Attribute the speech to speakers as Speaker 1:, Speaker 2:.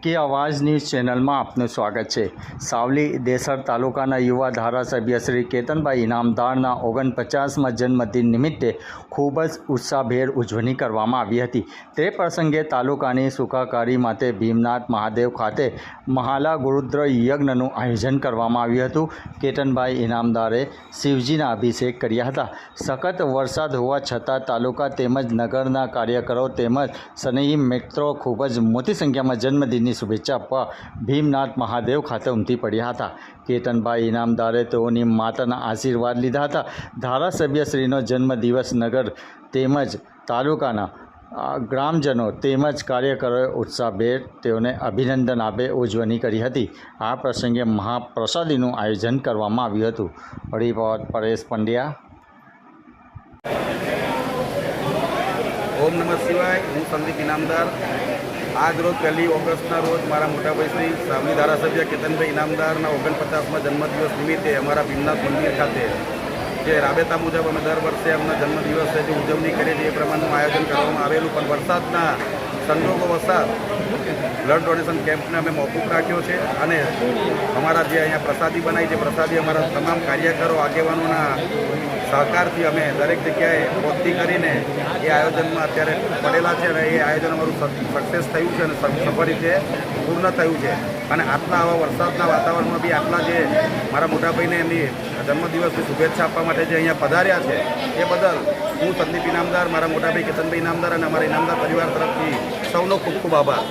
Speaker 1: કે આવાજ ન્યૂઝ ચેનલમાં આપનું સ્વાગત છે। સાવલી દેસર તાલુકાના યુવા ધારાસભ્ય શ્રી કેતનભાઈ ઇનામદારના 49મા જન્મદિન નિમિત્તે ખૂબ જ ઉત્સાહભેર ઉજવણી કરવામાં આવી હતી। તે પ્રસંગે તાલુકાની સુખાકારી માટે ભીમનાથ મહાદેવ ખાતે મહાલા ગુરુદ્ર યજ્ઞનું આયોજન કરવામાં આવ્યું હતું। કેતનભાઈ ઇનામદારે શિવજીના અભિષેક કર્યા હતા। સખત વરસાદ હોવા છતાં તાલુકા તેમજ નગરના કાર્યકરો તેમજ સ્નેહી મિત્રો ખૂબ જ મોટી સંખ્યામાં જન્મદિનની શુભેચ્છા આપવા ભીમનાથ મહાદેવ ખાતે ઉમટી પડ્યા હતા। કેતનભાઈ ઇનામદારે તેઓની માતાના આશીર્વાદ લીધા હતા। ધારાસભ્યશ્રીનો જન્મદિવસ નગર તેમજ તાલુકાના ગ્રામજનો તેમજ કાર્યકરોએ ઉત્સાહભેર તેઓને અભિનંદન આપે ઉજવણી કરી હતી। આ પ્રસંગે મહાપ્રસાદીનું આયોજન કરવામાં આવ્યું હતું। રિપોર્ટ પરેશ પંડ્યા।
Speaker 2: ओम नमः शिवाय। हूँ संदीप इनामदार। आज रोज 1 ऑगस्टना रोज मारा मोटा भाई श्री सावली धारासभ्य केतनभाई इनामदारना 49मा जन्मदिवस निमित्ते अमरा भीमनाथ मंदिर खाते जे राबेता मुजब अमे दर वर्षे एमना जन्मदिवसे जे उजवणी करीए छीए ए प्रमाणेनुं आयोजन करवामां आवेलुं, पण वरसादना संजोगो वसात ब्लड डोनेशन केम्पने अमे मोकूफ राख्यो छे अने अमारा जे अहींया प्रसादी बनाई छे प्रसादी अमारा तमाम कार्यकरो आगेवानोना सहकारथी अमे दरेक जग्याए पહોંચતી કરીને એ આયોજનમાં અત્યારે પડેલા છે અને એ આયોજન અમારું સક્સેસ થયું છે અને સફળ રીતે પૂર્ણ થયું છે। અને આટલા આવા વરસાદના વાતાવરણમાં બી આટલા જે મારા મોટાભાઈને એમની જન્મદિવસની શુભેચ્છા આપવા માટે જે અહીંયા પધાર્યા છે એ બદલ હું સંદીપ ઇનામદાર, મારા મોટાભાઈ કેતનભાઈ ઇનામદાર અને અમારા ઇનામદાર પરિવાર તરફથી સૌનો ખૂબ ખૂબ આભાર।